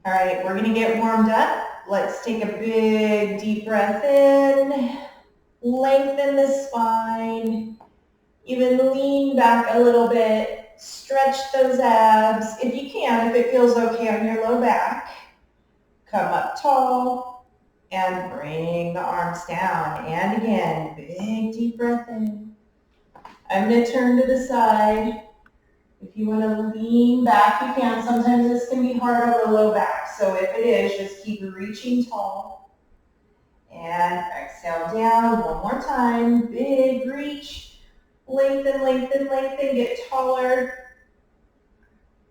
All right, we're gonna get warmed up. Let's take a big deep breath in, lengthen the spine, even lean back a little bit, stretch those abs. If you can, if it feels okay on your low back, come up tall and bring the arms down. And again, big deep breath in. I'm gonna turn to the side. If you want to lean back, you can. Sometimes this can be hard on the low back. So if it is, just keep reaching tall. And exhale down one more time. Big reach. Lengthen, lengthen, lengthen. Get taller.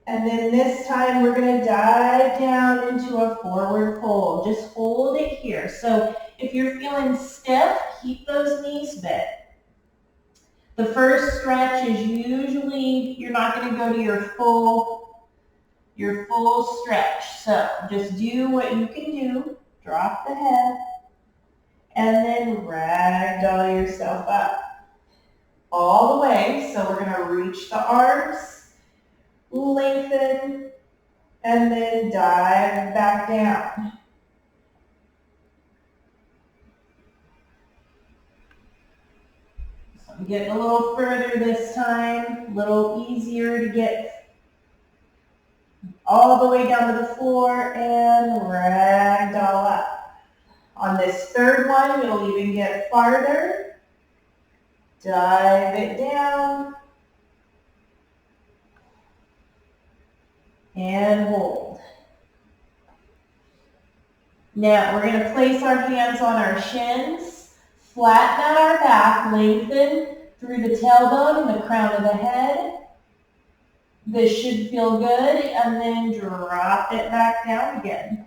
And then this time we're going to dive down into a forward fold. Just hold it here. So if you're feeling stiff, keep those knees bent. The first stretch is usually, you're not going to go to your full stretch. So just do what you can do. Drop the head and then ragdoll yourself up all the way. So we're going to reach the arms, lengthen, and then dive back down. So I'm getting a little further this time, a little easier to get all the way down to the floor and ragdoll up. On this third one, you'll even get farther. Dive it down. And hold. Now we're going to place our hands on our shins, flatten out our back, lengthen through the tailbone and the crown of the head. This should feel good, and then drop it back down again.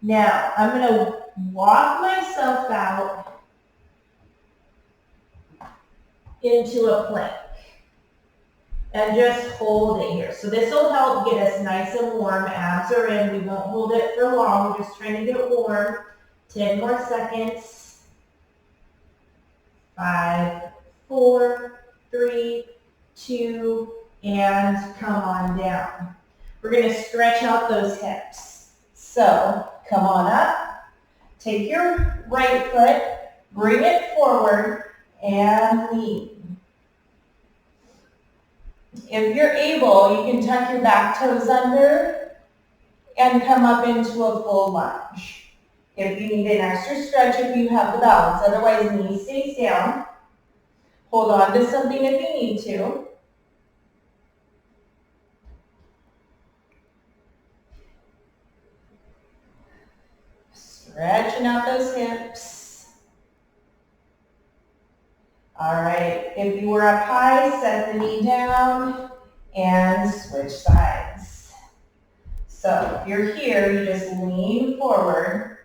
Now, I'm going to walk myself out into a plank and just hold it here. So this will help get us nice and warm. Abs are in. We won't hold it for long. We're just trying to get warm. 10 more seconds. 5, 4, 3, 2, and come on down. We're going to stretch out those hips. So come on up. Take your right foot, bring it forward, and lean. If you're able, you can tuck your back toes under and come up into a full lunge. If you need an extra stretch, if you have the balance. Otherwise, knee stays down. Hold on to something if you need to. Stretching out those hips. All right, if you were up high, set the knee down and switch sides. So if you're here, you just lean forward,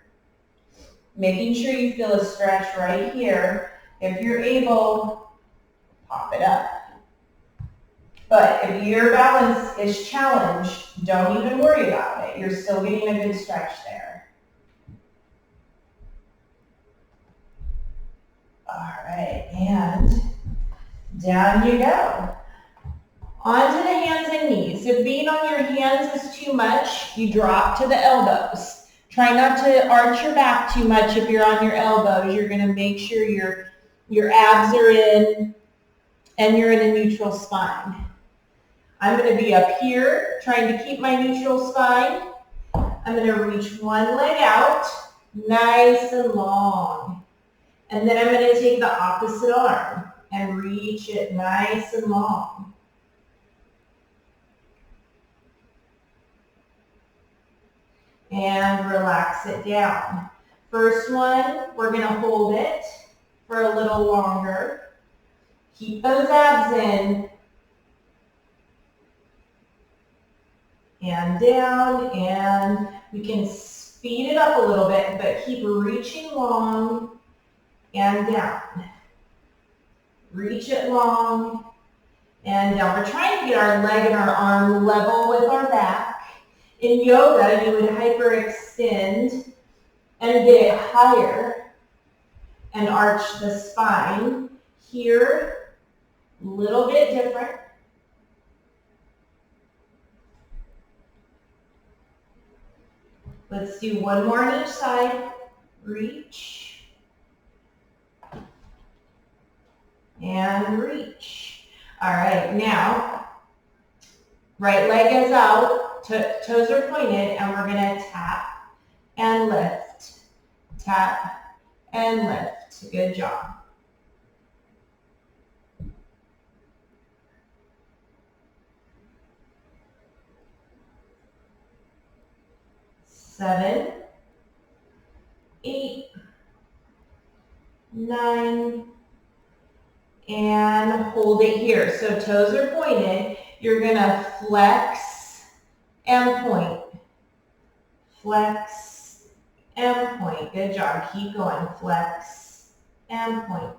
making sure you feel a stretch right here. If you're able, pop it up. But if your balance is challenged, don't even worry about it. You're still getting a good stretch there. All right, and down you go. Onto the hands and knees. If being on your hands is too much, you drop to the elbows. Try not to arch your back too much if you're on your elbows. You're going to make sure your abs are in and you're in a neutral spine. I'm going to be up here trying to keep my neutral spine. I'm going to reach one leg out, nice and long. And then I'm going to take the opposite arm and reach it nice and long. And relax it down. First one, we're going to hold it for a little longer. Keep those abs in. And down, and we can speed it up a little bit, but keep reaching long and down. Reach it long and down. We're trying to get our leg and our arm level with our back. In yoga, you would hyperextend and get it higher and arch the spine. Here, Little bit different. Let's do one more on each side. Reach. And reach. All right, now, right leg is out, toes are pointed, and we're gonna tap and lift. Tap and lift. Good job. 7, 8, 9, and hold it here. So toes are pointed. You're gonna flex and point. Flex and point. Good job. Keep going. Flex and point.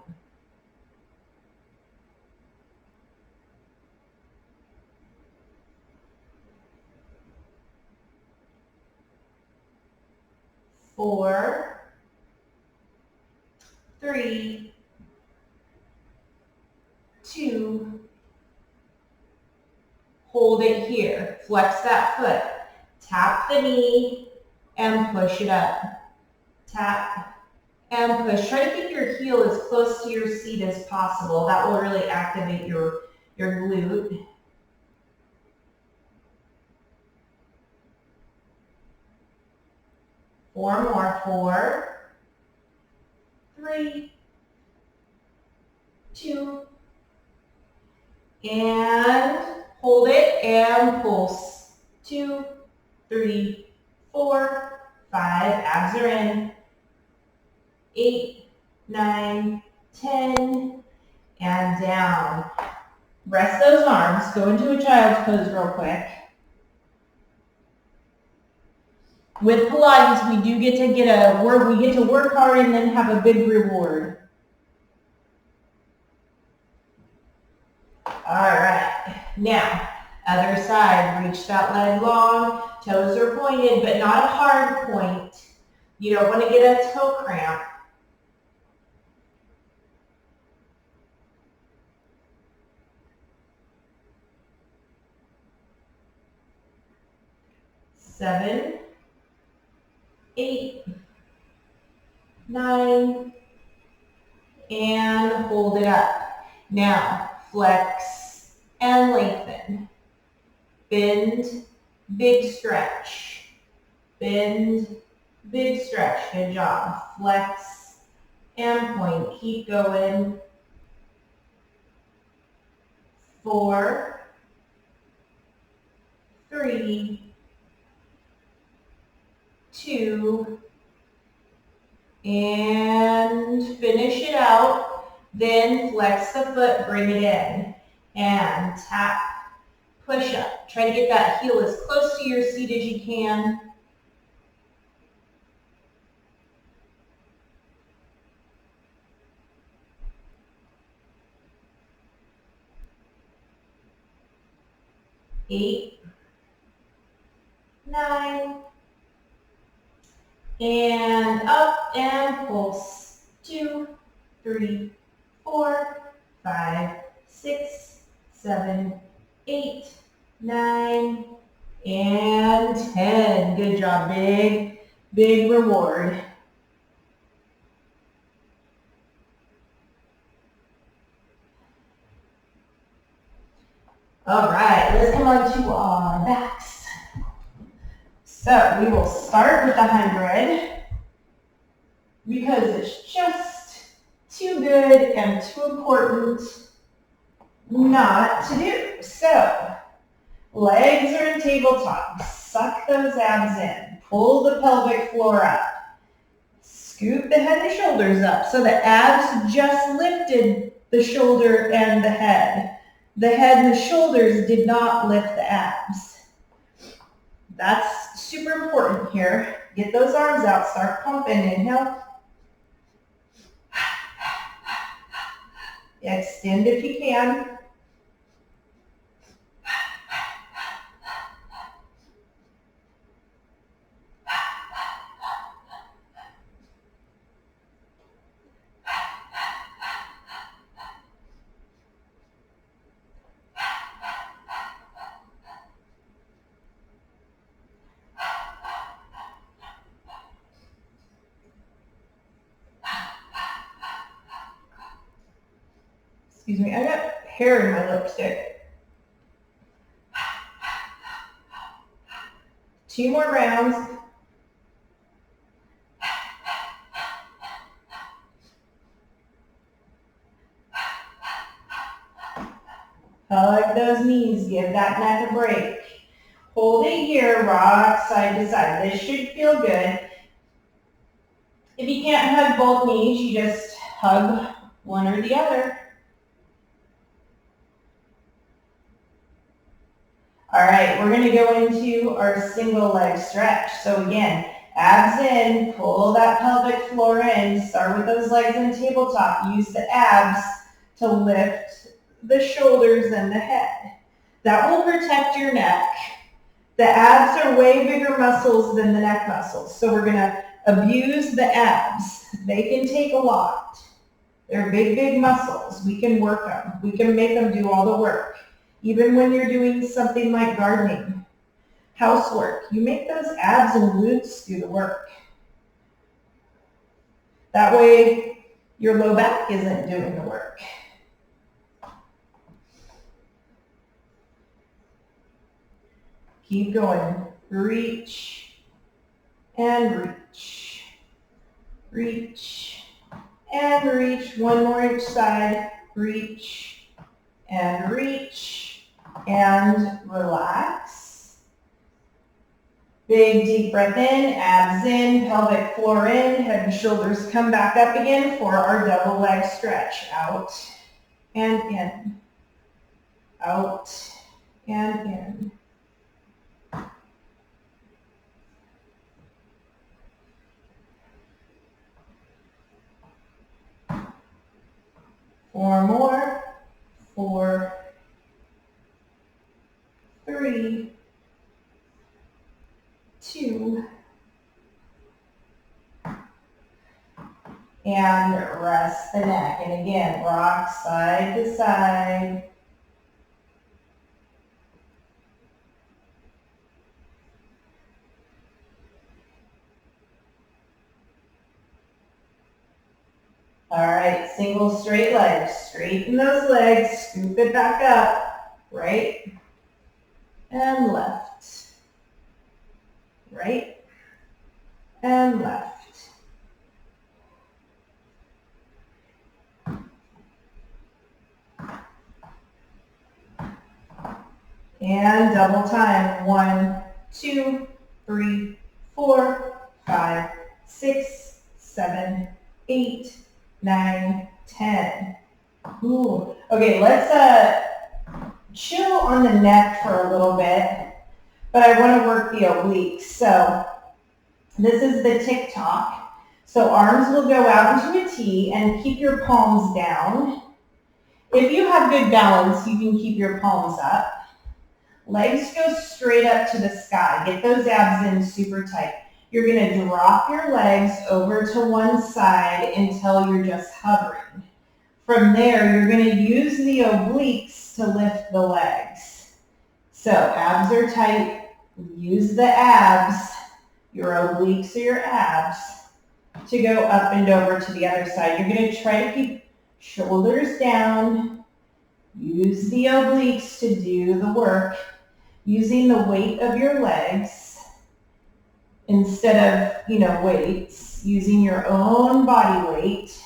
Four, 3, 2, hold it here. Flex that foot. Tap the knee and push it up. Tap and push. Try to keep your heel as close to your seat as possible. That will really activate your glute. Four more. 4, 3, 2, and hold it and pulse. 2, 3, 4, 5. Abs are in. 8, 9, 10, and down. Rest those arms. Go into a child's pose real quick. With Pilates, we do get to work hard and then have a big reward. All right, now, other side, reach that leg long, toes are pointed, but not a hard point. You don't want to get a toe cramp. Seven, 8, 9, and hold it up. Now, flex and lengthen. Bend, big stretch. Bend, big stretch. Good job. Flex and point. Keep going. 4, 3, 2, and finish it out. Then flex the foot, bring it in, and tap, push up. Try to get that heel as close to your seat as you can. Eight, 9, and up and pulse. 2, 3, 4, 5, 6, 7, 8, 9, and 10. Good job. Big, big reward. All right, let's come on to our backs. So we will start with the 100 because it's just too good and too important not to do. So legs are in tabletop. Suck those abs in. Pull the pelvic floor up. Scoop the head and shoulders up. So the abs just lifted the shoulder and the head. The head and the shoulders did not lift the abs. That's super important here. Get those arms out. Start pumping. Inhale. Extend if you can. Excuse me, I got hair in my lipstick. 2 more rounds. Hug those knees, give that neck a break. Hold it here, rock side to side. This should feel good. If you can't hug both knees, you just hug one or the other. All right, we're gonna go into our single leg stretch. So again, abs in, pull that pelvic floor in, start with those legs in tabletop. Use the abs to lift the shoulders and the head. That will protect your neck. The abs are way bigger muscles than the neck muscles. So we're gonna abuse the abs. They can take a lot. They're big, big muscles. We can work them. We can make them do all the work. Even when you're doing something like gardening, housework, you make those abs and glutes do the work. That way, your low back isn't doing the work. Keep going. Reach and reach. Reach and reach. One more each side. Reach and reach. And relax. Big deep breath in, abs in, pelvic floor in, head and shoulders come back up again for our double leg stretch. Out and in. Out and in. Four more. 4, 3, 2, and rest the neck. And again, rock side to side. All right, single straight leg. Straighten those legs, scoop it back up. Right and left. Right and left. And double time. 1, 2, 3, 4, 5, 6, 7, 8, 9, 10. Ooh. Okay, let's chill on the neck for a little bit, but I want to work the obliques. So this is the tick-tock. So arms will go out into a T and keep your palms down. If you have good balance, you can keep your palms up. Legs go straight up to the sky. Get those abs in super tight. You're going to drop your legs over to one side until you're just hovering. From there, you're going to use the obliques to lift the legs. So abs are tight. Use the abs, your obliques or your abs, to go up and over to the other side. You're going to try to keep shoulders down. Use the obliques to do the work, using the weight of your legs instead of, weights, using your own body weight.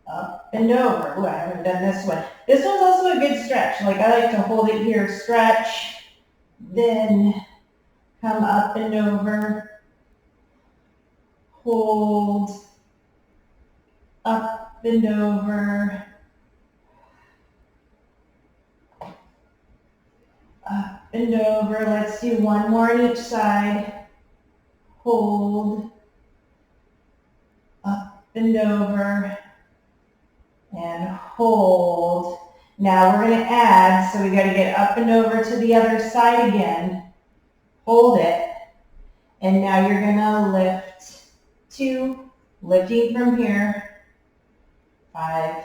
Up and over. Ooh, I haven't done this one. This one's also a good stretch. Like I like to hold it here, stretch, then come up and over, hold, up and over, up and over. Let's do one more on each side. Hold, up and over, and hold. Now we're going to add, so we got to get up and over to the other side again. Hold it. And now you're going to lift 2, lifting from here. 5,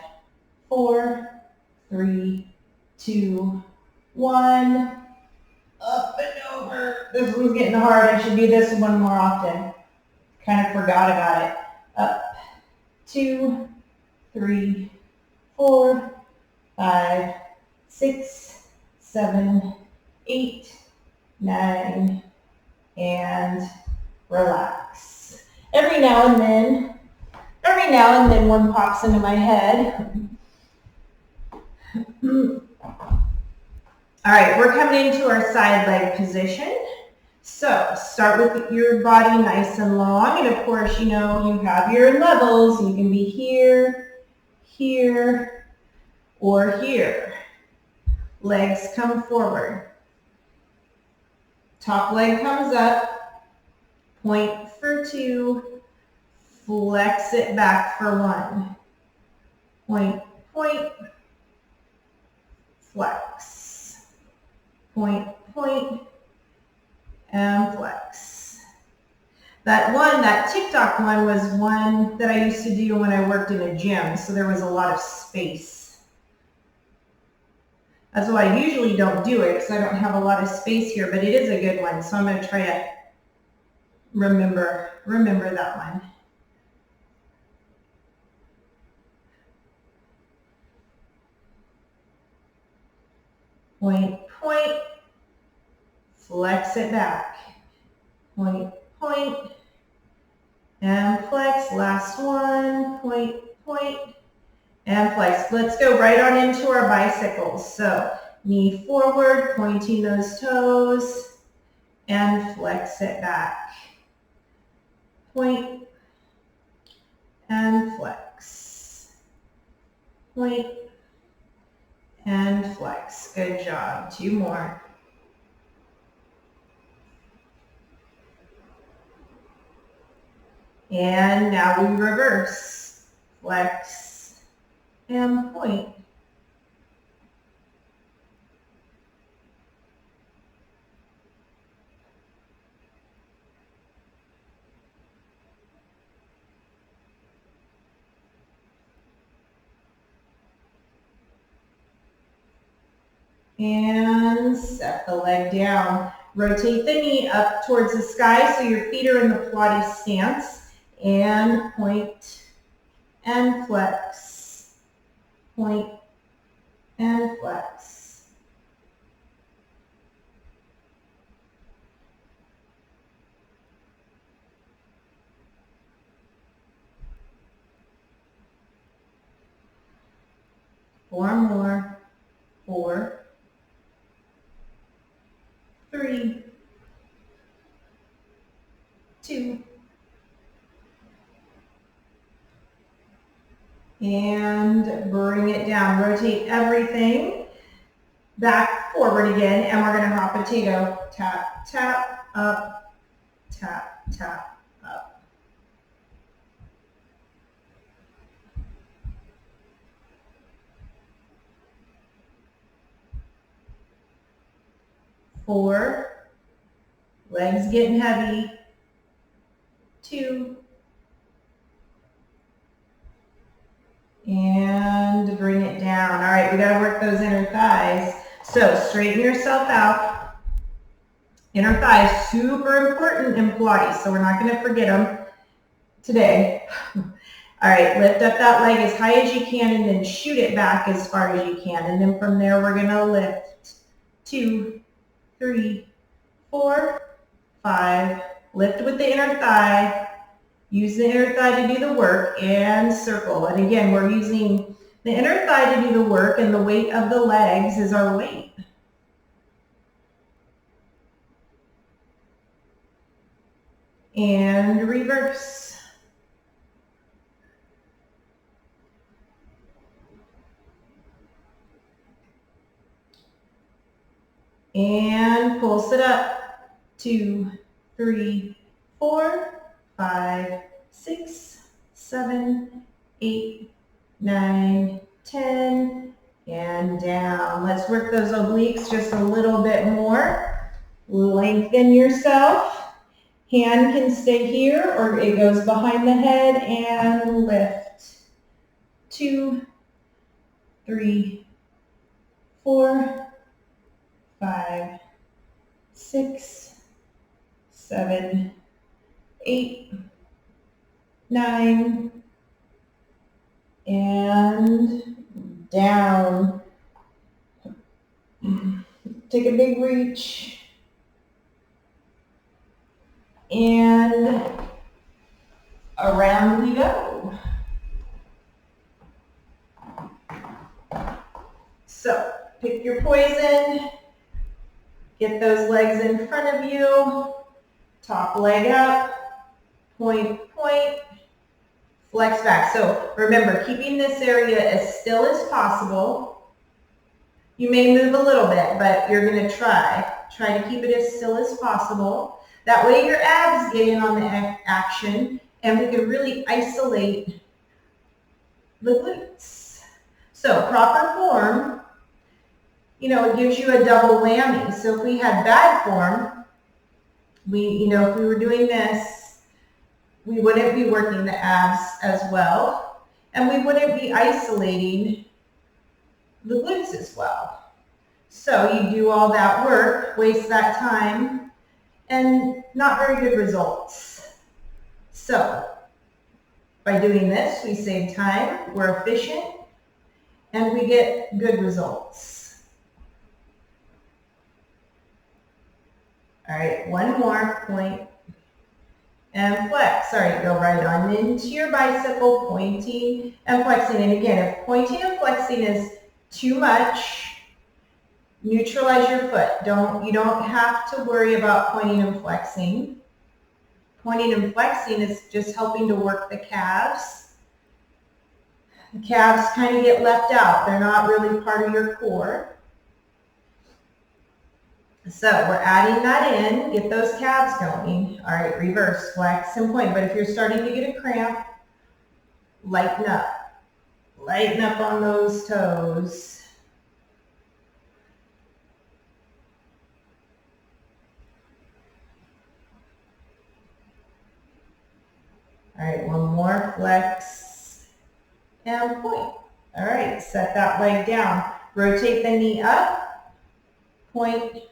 4, 3, 2, 1. Up and over. This one's getting hard. I should do this one more often. Kind of forgot about it. Up, 2, 3, 4, 5, 6, 7, 8, 9, and relax. Every now and then one pops into my head. All right, we're coming into our side leg position. So start with your body nice and long, and of course, you have your levels. You can be here, here, or here. Legs come forward. Top leg comes up, point for 2, flex it back for 1. Point, point, flex. Point, point, and flex. That TikTok one was one that I used to do when I worked in a gym, so there was a lot of space. That's why I usually don't do it, because I don't have a lot of space here, but it is a good one, so I'm going to try to remember that one. Point, point, flex it back. Point, point, and flex. Last one. Point, point, and flex. Let's go right on into our bicycles. So knee forward, pointing those toes, and flex it back. Point, and flex. Point, and flex. Good job. 2 more. And now we reverse. Flex and point. And set the leg down. Rotate the knee up towards the sky so your feet are in the Pilates stance. And point and flex. Point and flex. Four more. 4, 3, 2, and bring it down. Rotate everything back forward again, and we're going to hop potato. Tap, tap, up, tap, tap, up. Four, legs getting heavy. 2, and bring it down. All right, we got to work those inner thighs. So straighten yourself out. Inner thighs, super important in Pilates, so we're not going to forget them today. All right, lift up that leg as high as you can and then shoot it back as far as you can. And then from there, we're going to lift. 2, 3, 4, 5. Lift with the inner thigh. Use the inner thigh to do the work and circle. And again, we're using the inner thigh to do the work, and the weight of the legs is our weight. And reverse. And pulse it up. 2, 3, 4, 5, 6, 7, 8, 9, 10, and down. Let's work those obliques just a little bit more. Lengthen yourself. Hand can stay here or it goes behind the head, and lift. 2, 3, 4, 5, 6, 7, 8, 9, and down. Take a big reach. And around we go. So pick your poison. Get those legs in front of you. Top leg up. Point, point. Flex back. So remember, keeping this area as still as possible. You may move a little bit, but you're going to try. Try to keep it as still as possible. That way your abs get in on the action and we can really isolate the glutes. So proper form, it gives you a double whammy. So if we had bad form, if we were doing this, we wouldn't be working the abs as well, and we wouldn't be isolating the glutes as well. So you do all that work, waste that time, and not very good results. So by doing this, we save time, we're efficient, and we get good results. All right, one more, point and flex. Sorry, go right on into your bicycle, pointing and flexing. And again, if pointing and flexing is too much, neutralize your foot. You don't have to worry about pointing and flexing. Pointing and flexing is just helping to work the calves. The calves kind of get left out. They're not really part of your core. So we're adding that in, get those calves going. All right, reverse, flex and point. But if you're starting to get a cramp, lighten up. Lighten up on those toes. All right, one more, flex and point. All right, set that leg down. Rotate the knee up, point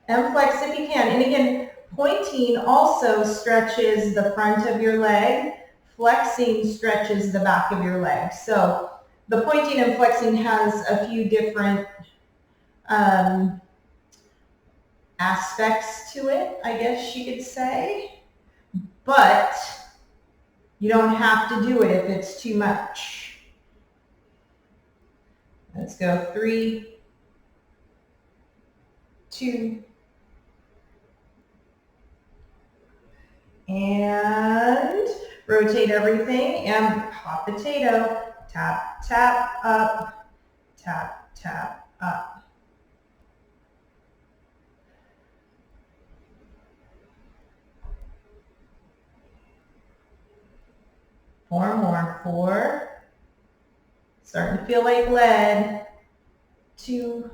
and flex if you can. And again, pointing also stretches the front of your leg. Flexing stretches the back of your leg. So the pointing and flexing has a few different aspects to it, I guess you could say. But you don't have to do it if it's too much. Let's go 3, 2, and rotate everything and hot potato. Tap, tap, up, tap, tap, up. Four more, 4. Starting to feel like lead. 2,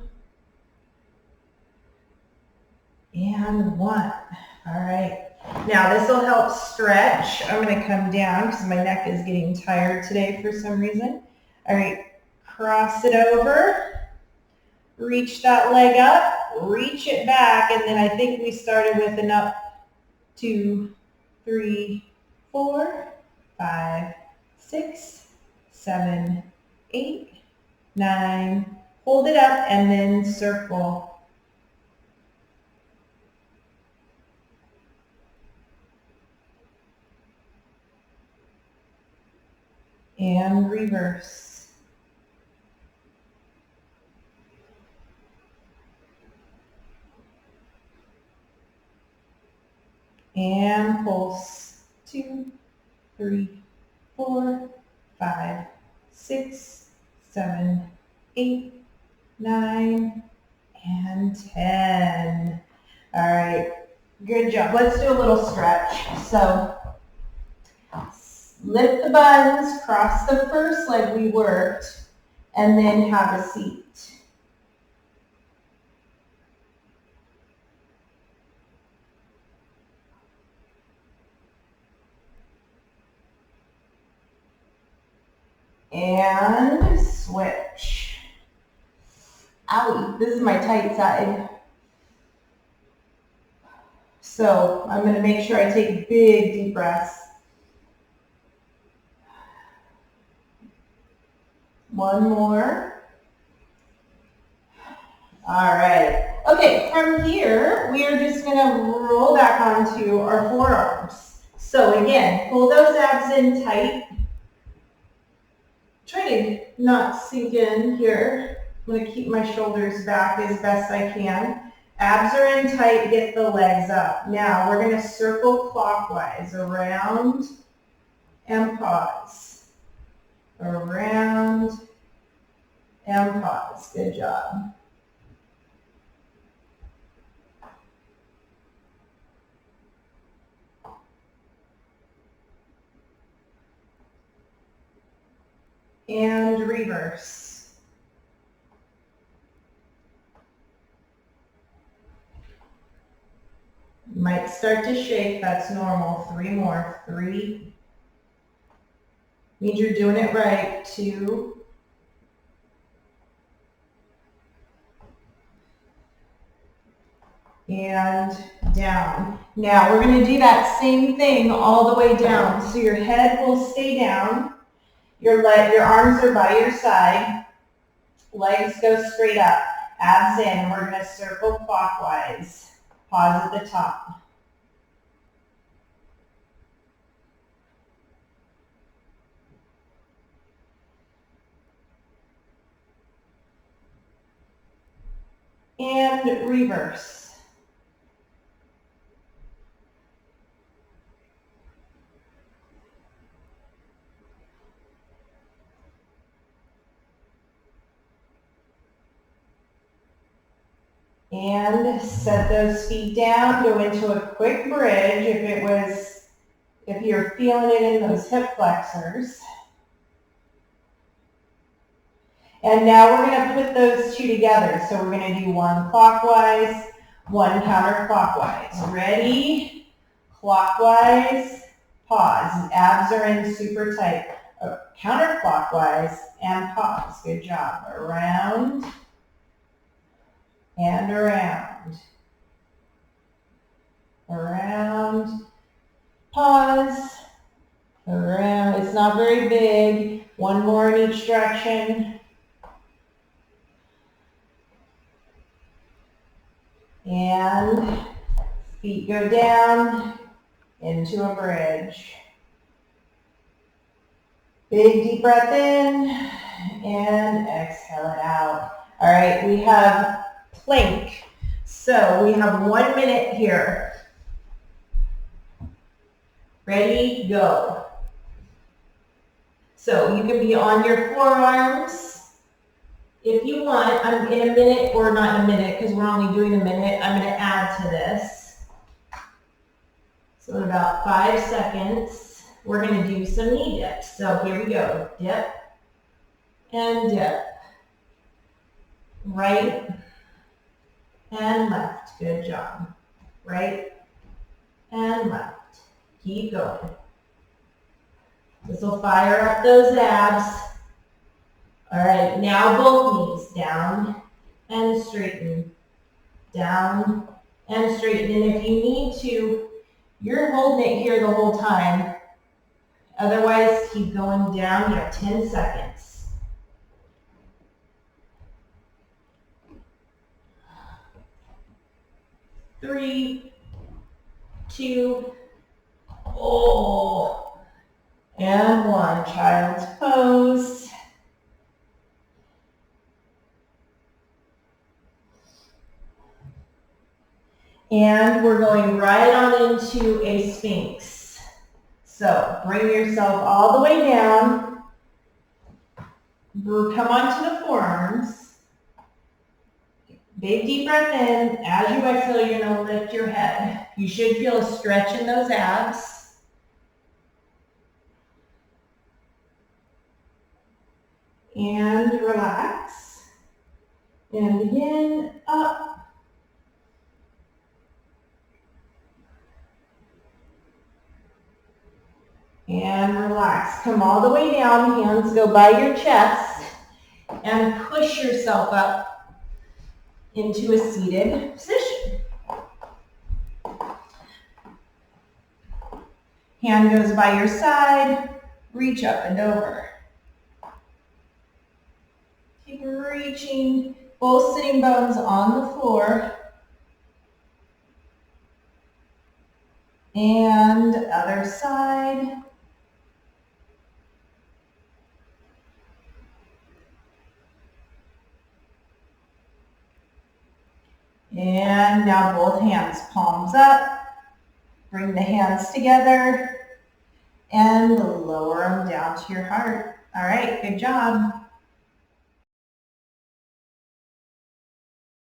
and 1. All right. Now this will help stretch. I'm going to come down because my neck is getting tired today for some reason. All right, cross it over, reach that leg up, reach it back, and then I think we started with an up, 2, 3, 4, 5, 6, 7, 8, 9. Hold it up and then circle. And reverse. And pulse. 2, 3, 4, 5, 6, 7, 8, 9, and 10. All right, good job. Let's do a little stretch. So lift the buns, cross the first leg we worked, and then have a seat. And switch. Owie, this is my tight side. So I'm going to make sure I take big deep breaths. One more. All right. Okay, from here, we are just gonna roll back onto our forearms. So again, pull those abs in tight. Try to not sink in here. I'm gonna keep my shoulders back as best I can. Abs are in tight, get the legs up. Now we're gonna circle clockwise around and pause. Around and pause. Good job. And reverse. Might start to shake, that's normal. 3 more. 3. Means you're doing it right. 2. And down. Now we're going to do that same thing all the way down. So your head will stay down. Your arms are by your side. Legs go straight up. Abs in. We're going to circle clockwise. Pause at the top. And reverse. And set those feet down, go into a quick bridge if you're feeling it in those hip flexors. And now we're going to put those two together. So we're going to do one clockwise, one counterclockwise. Ready? Clockwise, pause. Abs are in super tight. Counterclockwise and pause. Good job. Around and around. Around, pause, around. It's not very big. One more in each direction. And feet go down into a bridge. Big deep breath in and exhale it out. All right, we have plank. So we have 1 minute here. Ready, go. So you can be on your forearms. If you want, I'm in a minute, or not a minute, because we're only doing a minute, I'm going to add to this. So in about 5 seconds, we're going to do some knee dips. So here we go. Dip and dip. Right and left. Good job. Right and left. Keep going. This will fire up those abs. All right, now both knees down and straighten. Down and straighten. And if you need to, you're holding it here the whole time. Otherwise, keep going down. You have 10 seconds. Three, two, and 1. Child's pose. And we're going right on into a Sphinx. So bring yourself all the way down. Come onto the forearms. Big deep breath in. As you exhale, you're going to lift your head. You should feel a stretch in those abs. And relax. And again, up. And relax. Come all the way down. Hands go by your chest. And push yourself up into a seated position. Hand goes by your side. Reach up and over. Keep reaching Both sitting bones on the floor. And other side. And now both hands, palms up. Bring the hands together and lower them down to your heart. All right, good job.